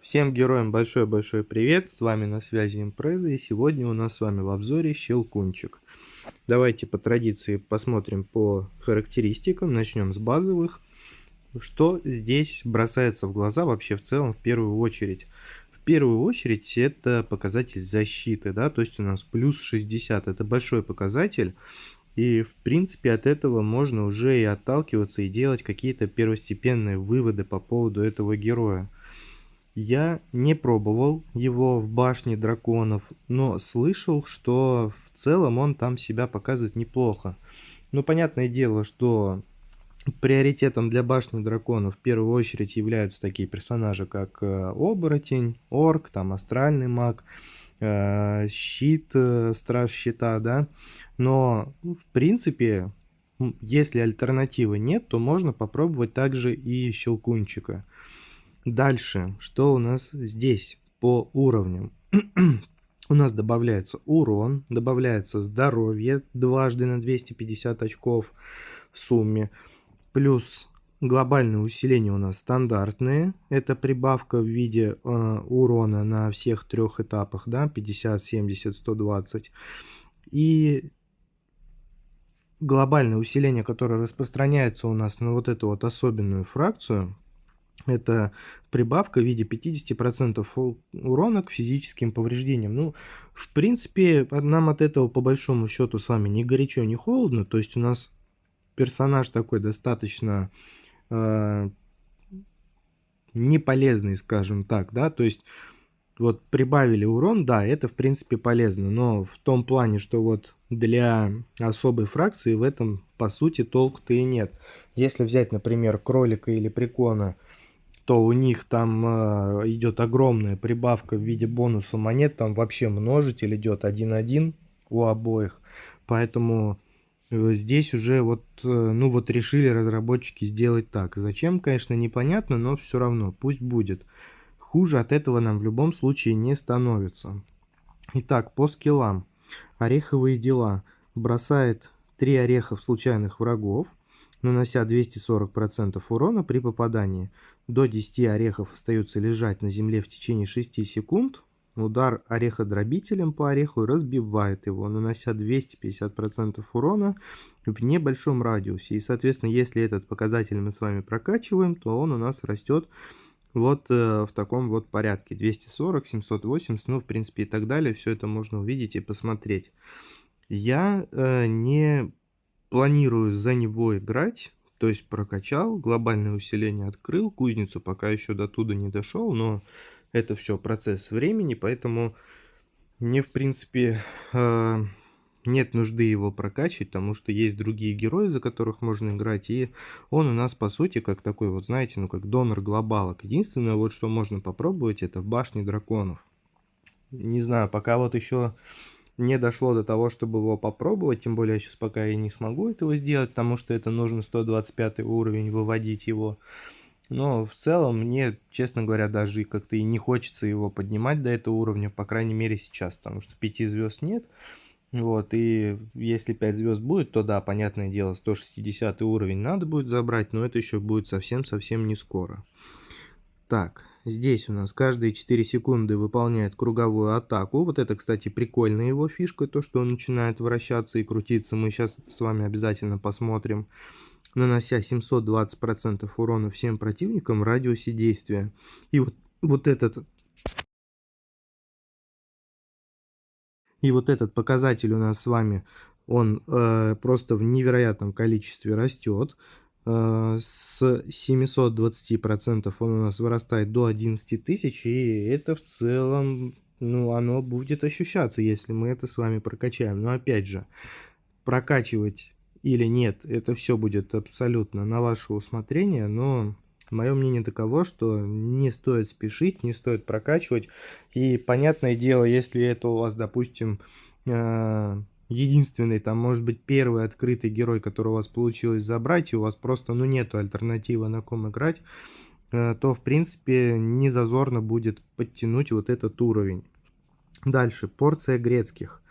Всем героям большой-большой привет, с вами на связи Импреза, и сегодня у нас с вами в обзоре Щелкунчик. Давайте по традиции посмотрим по характеристикам, начнем с базовых. Что здесь бросается в глаза вообще в целом в первую очередь? В первую очередь это показатель защиты, да, то есть у нас плюс 60, это большой показатель. И в принципе от этого можно уже и отталкиваться и делать какие-то первостепенные выводы по поводу этого героя. Я не пробовал его в башне драконов, но слышал, что в целом он там себя показывает неплохо. Ну, понятное дело, что приоритетом для башни драконов в первую очередь являются такие персонажи, как Оборотень, Орк, там Астральный маг, Щит, Страж Щита, да. Но, в принципе, если альтернативы нет, то можно попробовать также и Щелкунчика. Дальше, что у нас здесь по уровням? У нас добавляется урон, добавляется здоровье дважды на 250 очков в сумме, плюс глобальное усиление у нас стандартные, это прибавка в виде урона на всех трех этапах, да, 50, 70, 120, и глобальное усиление, которое распространяется у нас на вот эту вот особенную фракцию. Это прибавка в виде 50% урона к физическим повреждениям. Ну, в принципе, нам от этого по большому счету с вами ни горячо, ни холодно. То есть у нас персонаж такой достаточно неполезный, скажем так, да. То есть вот прибавили урон, да, это в принципе полезно. Но в том плане, что вот для особой фракции в этом по сути толку-то и нет. Если взять, например, кролика или прикона, то у них там идет огромная прибавка в виде бонуса монет, там вообще множитель идет 1-1 у обоих, поэтому здесь уже вот, ну вот решили разработчики сделать так. Зачем, конечно, непонятно, но все равно, пусть будет. Хуже от этого нам в любом случае не становится. Итак, по скиллам. Ореховые дела. Бросает 3 ореха в случайных врагов, нанося 240% урона при попадании. До 10 орехов остаются лежать на земле в течение 6 секунд. Удар ореходробителем по ореху разбивает его, нанося 250% урона в небольшом радиусе. И, соответственно, если этот показатель мы с вами прокачиваем, то он у нас растет вот в таком вот порядке. 240, 780, ну, в принципе, и так далее. Все это можно увидеть и посмотреть. Я не планирую за него играть, то есть прокачал, глобальное усиление открыл, кузницу пока еще до туда не дошел, но это все процесс времени, поэтому мне в принципе нет нужды его прокачивать, потому что есть другие герои, за которых можно играть, и он у нас по сути как такой вот, знаете, ну как донор глобалок. Единственное вот, что можно попробовать, это в башне драконов. Не знаю, пока вот еще не дошло до того, чтобы его попробовать, тем более я сейчас пока и не смогу этого сделать, потому что это нужно 125 уровень выводить его. Но в целом мне, честно говоря, даже как-то и не хочется его поднимать до этого уровня, по крайней мере сейчас, потому что 5 звезд нет. Вот, и если 5 звезд будет, то да, понятное дело, 160 уровень надо будет забрать, но это еще будет совсем-совсем не скоро. Так, здесь у нас каждые 4 секунды выполняет круговую атаку. Вот это, кстати, прикольная его фишка, то, что он начинает вращаться и крутиться. Мы сейчас с вами обязательно посмотрим. Нанося 720% урона всем противникам в радиусе действия. И вот этот показатель у нас с вами, он просто в невероятном количестве растет. С 720% он у нас вырастает до 11 тысяч, и это в целом, ну, оно будет ощущаться, если мы это с вами прокачаем. Но опять же, прокачивать или нет, это все будет абсолютно на ваше усмотрение, но мое мнение таково, что не стоит спешить, не стоит прокачивать. И понятное дело, если это у вас, допустим, единственный, там, может быть, первый открытый герой, который у вас получилось забрать, и у вас просто, ну, нету альтернативы, на ком играть, то, в принципе, не зазорно будет подтянуть вот этот уровень. Дальше, порция грецких.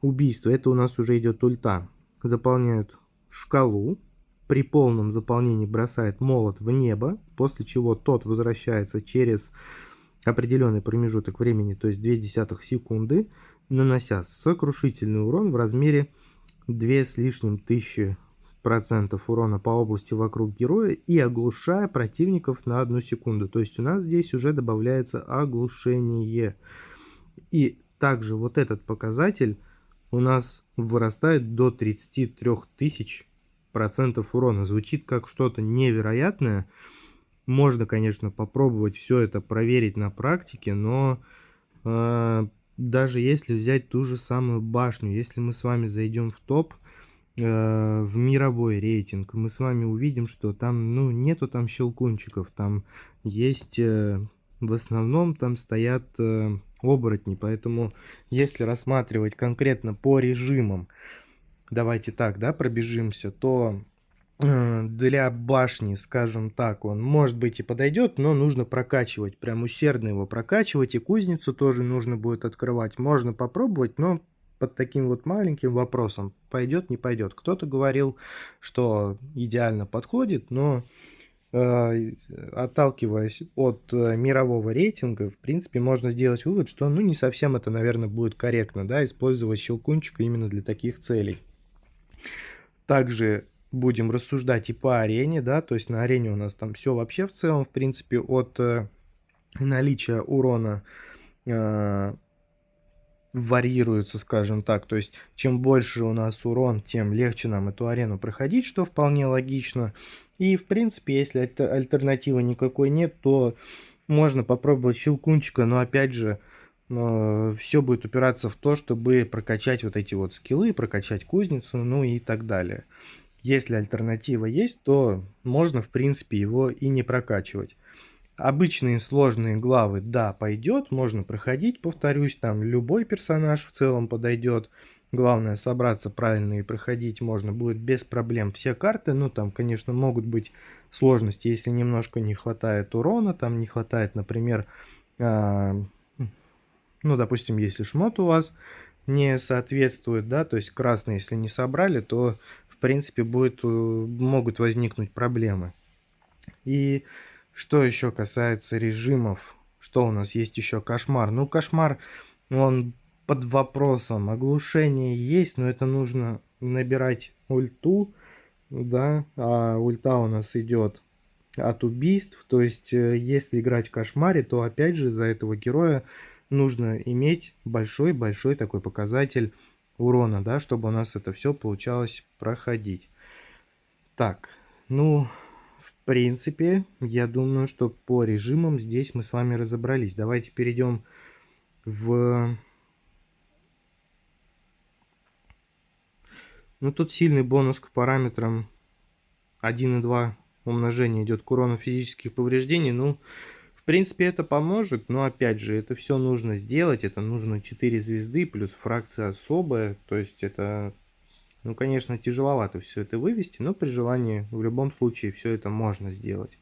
Убийство, это у нас уже идет ульта. Заполняют шкалу, при полном заполнении бросает молот в небо, после чего тот возвращается через определенный промежуток времени, то есть 0,2 секунды, нанося сокрушительный урон в размере 2 с лишним тысячи процентов урона по области вокруг героя и оглушая противников на 1 секунду. То есть у нас здесь уже добавляется оглушение. И также вот этот показатель у нас вырастает до 33 тысяч процентов урона. Звучит как что-то невероятное. Можно, конечно, попробовать все это проверить на практике, но даже если взять ту же самую башню, если мы с вами зайдем в топ, в мировой рейтинг, мы с вами увидим, что там, ну, нету там щелкунчиков, там есть, в основном там стоят оборотни, поэтому если рассматривать конкретно по режимам, давайте так, да, пробежимся, то для башни, скажем так, он может быть и подойдет, но нужно прокачивать, прям усердно его прокачивать, и кузницу тоже нужно будет открывать. Можно попробовать, но под таким вот маленьким вопросом, пойдет, не пойдет. Кто-то говорил, что идеально подходит, но отталкиваясь от мирового рейтинга, в принципе, можно сделать вывод, что, ну, не совсем это, наверное, будет корректно, да, использовать щелкунчика именно для таких целей. Также будем рассуждать и по арене, да, то есть на арене у нас там все вообще в целом, в принципе, от наличия урона варьируется, скажем так, то есть чем больше у нас урон, тем легче нам эту арену проходить, что вполне логично. И в принципе, если альтернативы никакой нет, то можно попробовать щелкунчика, но опять же, все будет упираться в то, чтобы прокачать вот эти вот скиллы, прокачать кузницу, ну и так далее. Если альтернатива есть, то можно, в принципе, его и не прокачивать. Обычные сложные главы, да, пойдет, можно проходить, повторюсь, там любой персонаж в целом подойдет. Главное собраться правильно и проходить можно будет без проблем все карты. Ну, там, конечно, могут быть сложности, если немножко не хватает урона, там не хватает, например, ну, допустим, если шмот у вас не соответствует, да, то есть красный, если не собрали, то, в принципе, могут возникнуть проблемы. И что еще касается режимов, что у нас есть еще кошмар? Ну, кошмар, он под вопросом. Оглушение есть, но это нужно набирать ульту, да, а ульта у нас идет от убийств. То есть, если играть в кошмаре, то опять же за этого героя нужно иметь большой-большой такой показатель урона, да, чтобы у нас это все получалось проходить. Так, ну, в принципе, я думаю, что по режимам здесь мы с вами разобрались. Давайте перейдем в... Ну, тут сильный бонус к параметрам 1,2 умножение идет к урону физических повреждений. Ну, в принципе, это поможет, но опять же, это все нужно сделать. Это нужно 4 звезды плюс фракция особая. То есть это, ну, конечно, тяжеловато все это вывести, но при желании в любом случае все это можно сделать.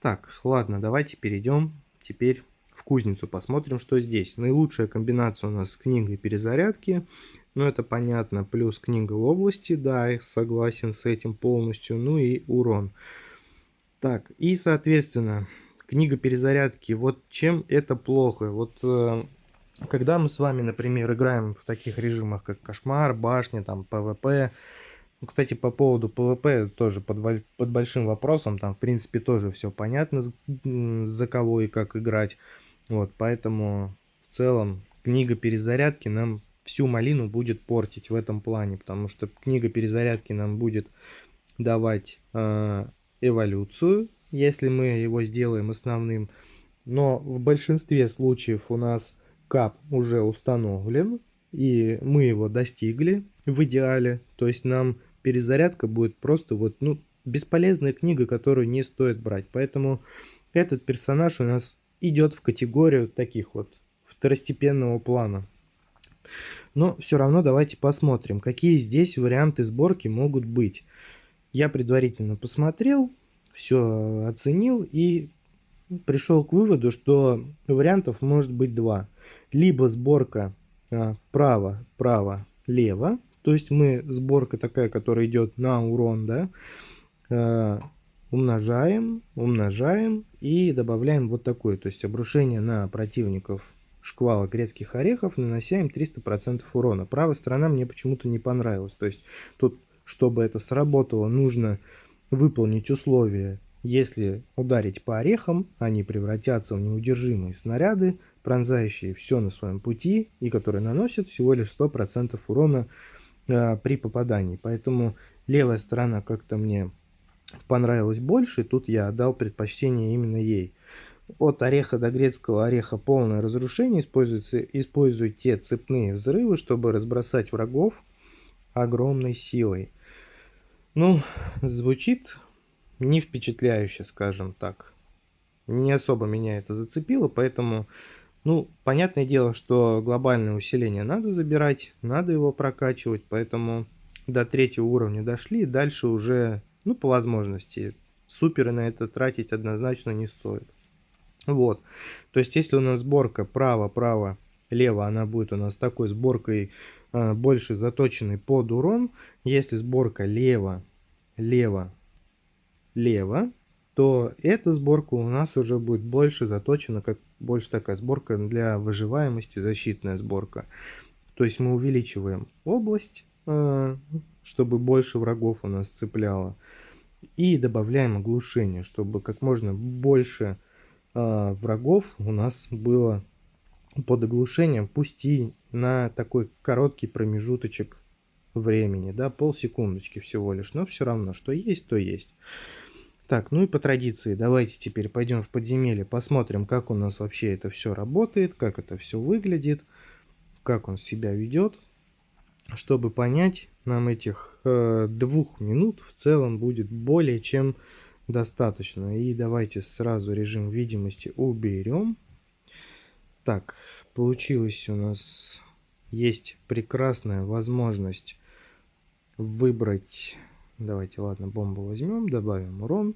Так, ладно, давайте перейдем теперь в кузницу, посмотрим, что здесь. Наилучшая комбинация у нас с книгой перезарядки, ну это понятно, плюс книга в области, да, я согласен с этим полностью, ну и урон. Так, и соответственно, книга перезарядки, вот чем это плохо? Вот когда мы с вами, например, играем в таких режимах, как кошмар, башня, там, ПВП. Ну, кстати, по поводу ПВП тоже под большим вопросом. Там, в принципе, тоже все понятно, за кого и как играть. Вот, поэтому в целом книга перезарядки нам всю малину будет портить в этом плане. Потому что книга перезарядки нам будет давать эволюцию, если мы его сделаем основным. Но в большинстве случаев у нас кап уже установлен, и мы его достигли в идеале. То есть нам перезарядка будет просто вот, ну, бесполезная книга, которую не стоит брать. Поэтому этот персонаж у нас идет в категорию таких вот второстепенного плана. Но все равно давайте посмотрим, какие здесь варианты сборки могут быть. Я предварительно посмотрел, все оценил и пришел к выводу, что вариантов может быть два. Либо сборка право, право, лево. То есть сборка такая, которая идет на урон, да. умножаем, умножаем и добавляем вот такое. То есть обрушение на противников шквала грецких орехов, нанося им 300% урона. Правая сторона мне почему-то не понравилась. То есть тут, чтобы это сработало, нужно выполнить условие. Если ударить по орехам, они превратятся в неудержимые снаряды, пронзающие все на своем пути и которые наносят всего лишь 100% урона при попадании. Поэтому левая сторона как-то мне понравилась больше, тут я отдал предпочтение именно ей. От ореха до грецкого ореха полное разрушение. Используйте цепные взрывы, чтобы разбросать врагов огромной силой. Ну, звучит не впечатляюще, скажем так. Не особо меня это зацепило, поэтому, ну, понятное дело, что глобальное усиление надо забирать, надо его прокачивать, поэтому до 3-го уровня дошли, дальше уже, ну, по возможности. Суперы на это тратить однозначно не стоит. Вот, то есть если у нас сборка право, лево, она будет у нас такой сборкой больше заточенной под урон. Если сборка лево, то эта сборка у нас уже будет больше заточена, как больше такая сборка для выживаемости, защитная сборка. То есть мы увеличиваем область, чтобы больше врагов у нас цепляло. И добавляем оглушение, чтобы как можно больше врагов у нас было под оглушением, пусть и на такой короткий промежуточек времени, да, полсекундочки всего лишь, но все равно, что есть, то есть. Так, ну и по традиции, давайте теперь пойдем в подземелье, посмотрим, как у нас вообще это все работает, как это все выглядит, как он себя ведет. Чтобы понять, нам этих 2 минут в целом будет более чем достаточно. И давайте сразу режим видимости уберем. Так, получилось у нас, есть прекрасная возможность выбрать. Давайте, ладно, бомбу возьмем, добавим урон.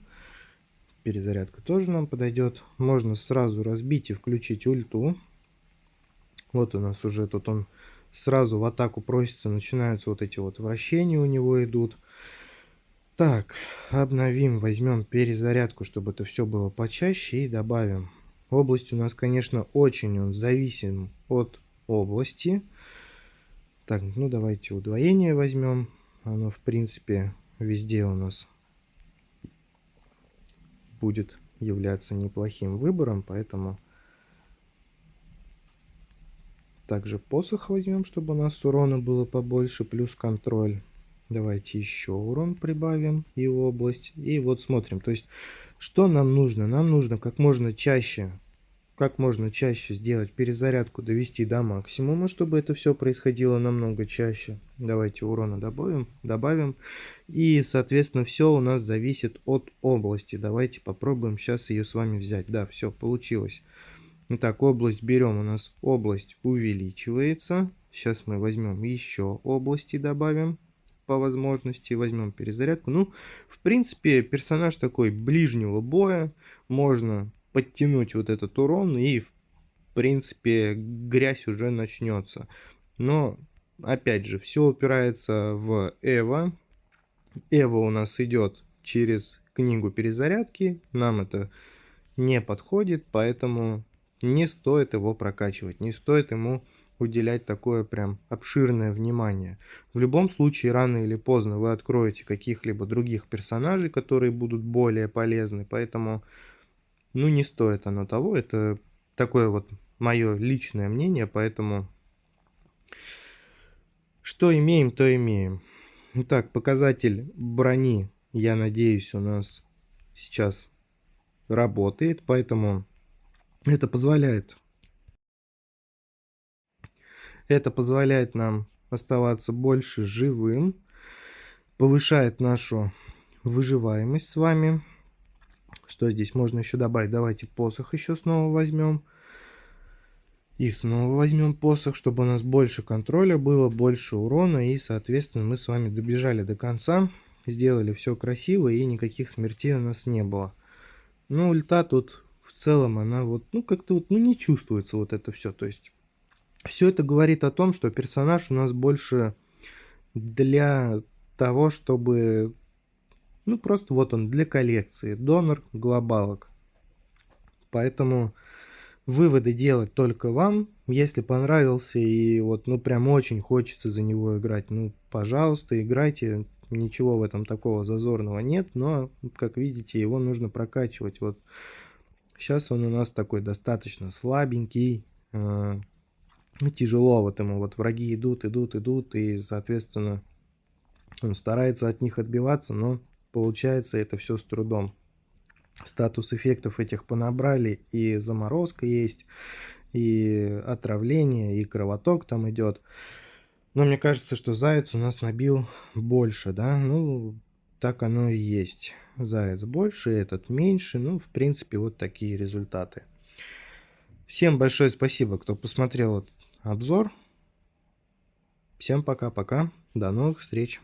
Перезарядка тоже нам подойдет. Можно сразу разбить и включить ульту. Вот у нас уже тут он сразу в атаку просится, начинаются вот эти вот вращения у него идут. Так, обновим, возьмем перезарядку, чтобы это все было почаще, и добавим. Область у нас, конечно, очень он зависим от области. Так, ну давайте удвоение возьмем. Оно, в принципе, везде у нас будет являться неплохим выбором, поэтому также посох возьмем, чтобы у нас урона было побольше, плюс контроль. Давайте еще урон прибавим и область. И вот смотрим. То есть, что нам нужно? Нам нужно как можно чаще сделать перезарядку, довести до максимума, чтобы это все происходило намного чаще. Давайте урона добавим. И, соответственно, все у нас зависит от области. Давайте попробуем сейчас ее с вами взять. Да, все получилось. Итак, область берем, у нас область увеличивается. Сейчас мы возьмем еще области, добавим по возможности, возьмем перезарядку. Ну, в принципе, персонаж такой ближнего боя, можно подтянуть вот этот урон, и, в принципе, грязь уже начнется. Но, опять же, все упирается в Эво. Эво у нас идет через книгу перезарядки, нам это не подходит, поэтому не стоит его прокачивать, не стоит ему уделять такое прям обширное внимание. В любом случае, рано или поздно вы откроете каких-либо других персонажей, которые будут более полезны, поэтому, ну, не стоит оно того. Это такое вот мое личное мнение, поэтому что имеем, то имеем. Итак, показатель брони, я надеюсь, у нас сейчас работает, поэтому это позволяет нам оставаться больше живым, повышает нашу выживаемость с вами. Что здесь можно еще добавить? Давайте посох еще снова возьмем. И снова возьмем посох, чтобы у нас больше контроля было, больше урона. И, соответственно, мы с вами добежали до конца. Сделали все красиво, и никаких смертей у нас не было. Ну, ульта тут в целом, она вот, ну, как-то вот, ну, не чувствуется вот это все. То есть, все это говорит о том, что персонаж у нас больше для того, чтобы Ну, просто вот он для коллекции. Донор глобалок. Поэтому выводы делать только вам. Если понравился и вот, ну, прям очень хочется за него играть, ну, пожалуйста, играйте. Ничего в этом такого зазорного нет, но, как видите, его нужно прокачивать. Вот сейчас он у нас такой достаточно слабенький. Тяжело вот ему, вот враги идут, и, соответственно, он старается от них отбиваться, но получается это все с трудом. Статус эффектов этих понабрали, и заморозка есть, и отравление, и кровоток там идет. Но мне кажется, что заяц у нас набил больше, да, ну, так оно и есть. Заяц больше, этот меньше, ну, в принципе, вот такие результаты. Всем большое спасибо, кто посмотрел этот обзор. Всем пока-пока, до новых встреч.